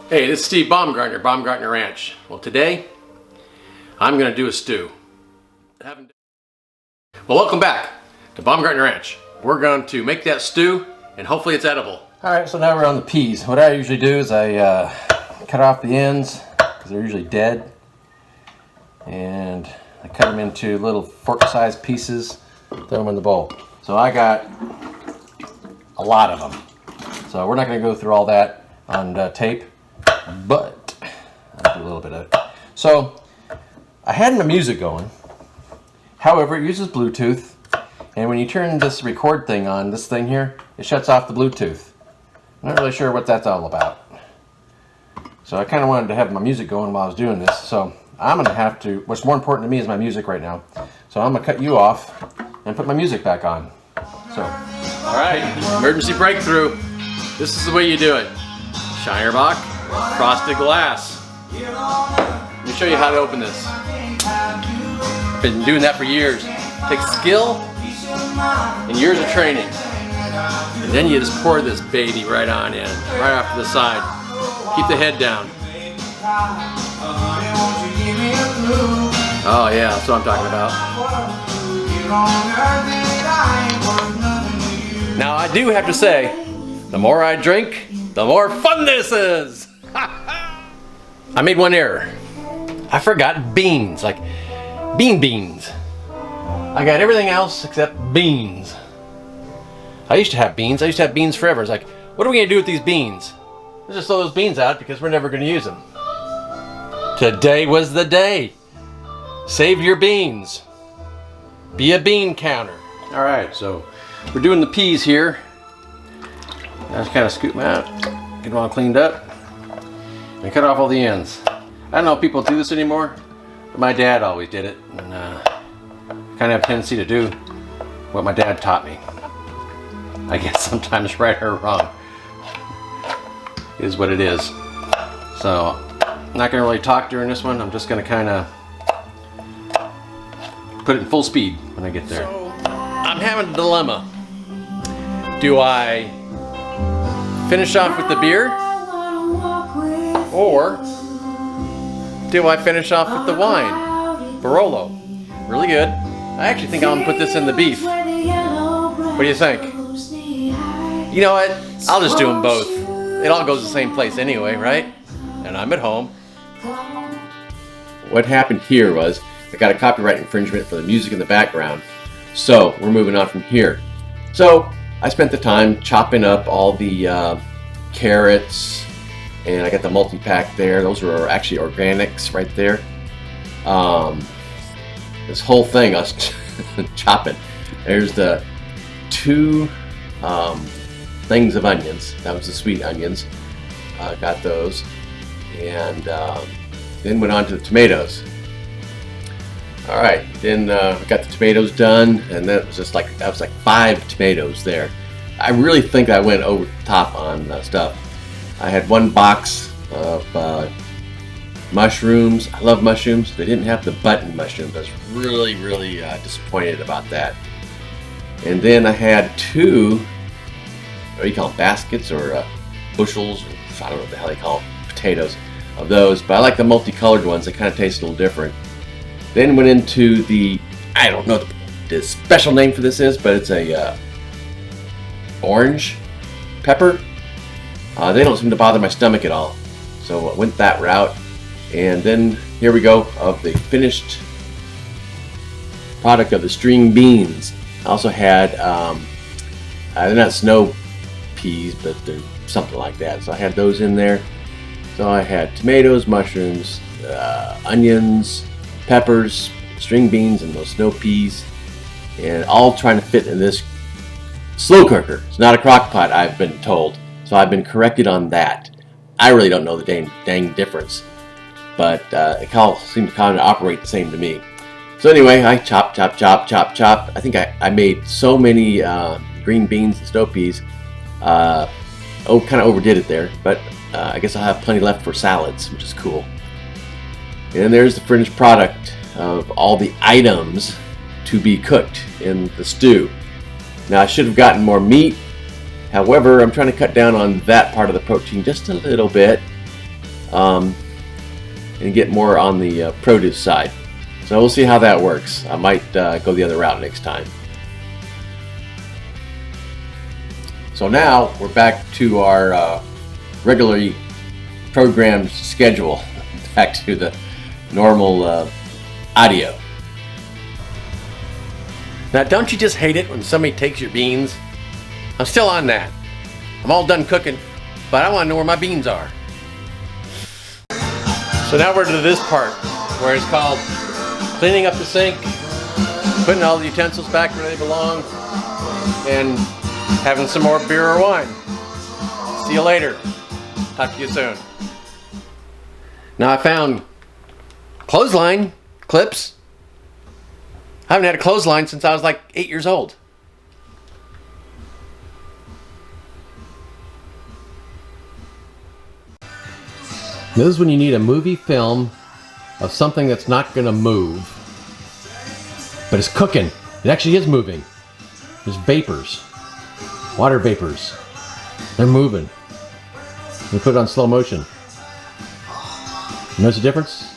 Hey, this is Steve Baumgartner, Baumgartner Ranch. Well, today I'm going to do a stew. Well, welcome back to Baumgartner Ranch. We're going to make that stew and hopefully it's edible. Alright, so now we're on the peas. What I usually do is I cut off the ends because they're usually dead, and I cut them into little fork-sized pieces, throw them in the bowl. So I got a lot of them. So we're not going to go through all that on tape, but I'll do a little bit of it. So I had my music going. However, it uses Bluetooth, and when you turn this record thing on, this thing here, it shuts off the Bluetooth. I'm not really sure what that's all about. So I kind of wanted to have my music going while I was doing this. So I'm going to have to, what's more important to me is my music right now. So I'm going to cut you off and put my music back on. So. All right, emergency breakthrough. This is the way you do it. Shinerbach, frosted glass. Let me show you how to open this. Been doing that for years. Takes skill and years of training. And then you just pour this baby right on in, right off to the side. Keep the head down. Oh yeah, that's what I'm talking about. Now I do have to say, the more I drink, the more fun this is! I made one error. I forgot beans, like beans. I got everything else except beans. I used to have beans. I used to have beans forever. It's like, what are we going to do with these beans? Let's just throw those beans out because we're never going to use them. Today was the day. Save your beans. Be a bean counter. All right, so we're doing the peas here. I just kind of scoop them out, get them all cleaned up, and cut off all the ends. I don't know if people do this anymore, but my dad always did it, and kind of have a tendency to do what my dad taught me. I guess sometimes right or wrong is what it is. So I'm not going to really talk during this one. I'm just going to kind of put it in full speed when I get there. So, I'm having a dilemma. Do I finish off with the beer, or do I finish off with the wine? Barolo, really good. I actually think I'm gonna put this in the beef. What do you think? You know what? I'll just do them both. It all goes the same place anyway, right? And I'm at home. What happened here was I got a copyright infringement for the music in the background. So we're moving on from here. So I spent the time chopping up all the carrots, and I got the multi-pack there. Those were actually organics right there. This whole thing I was chopping. There's the two things of onions. That was the sweet onions. Got those, and then went on to the tomatoes. All right, then got the tomatoes done, and that was like 5 tomatoes there. I really think I went over the top on stuff. I had 1 box of mushrooms. I love mushrooms. They didn't have the button mushrooms. I was really disappointed about that. And then I had 2, what do you call them, baskets or bushels, or I don't know what the hell they call them, potatoes of those. But I like the multicolored ones. They kind of taste a little different. Then went into the, I don't know what the special name for this is, but it's a orange pepper. They don't seem to bother my stomach at all. So I went that route. And then here we go of the finished product of the string beans. I also had, they're not snow peas, but they're something like that. So I had those in there. So I had tomatoes, mushrooms, onions, peppers, string beans, and those snow peas, and all trying to fit in this slow cooker. It's not a crock pot, I've been told. So I've been corrected on that. I really don't know the dang difference, but it all seems to kind of operate the same to me. So anyway, I chop. I think I made so many green beans and snow peas. Kind of overdid it there, but I guess I'll have plenty left for salads, which is cool. And there's the finished product of all the items to be cooked in the stew. Now I should have gotten more meat. However, I'm trying to cut down on that part of the protein just a little bit. and get more on the produce side. So we'll see how that works. I might go the other route next time. So now we're back to our regularly programmed schedule, back to the normal audio. Now, don't you just hate it when somebody takes your beans? I'm still on that. I'm all done cooking, but I want to know where my beans are. So now we're to this part where it's called cleaning up the sink, putting all the utensils back where they belong, and having some more beer or wine. See you later. Talk to you soon. Now I found clothesline clips. I haven't had a clothesline since I was like 8 years old. This is when you need a movie film of something that's not going to move, but it's cooking. It actually is moving. There's vapors, water vapors. They're moving. You put it on slow motion. You notice the difference?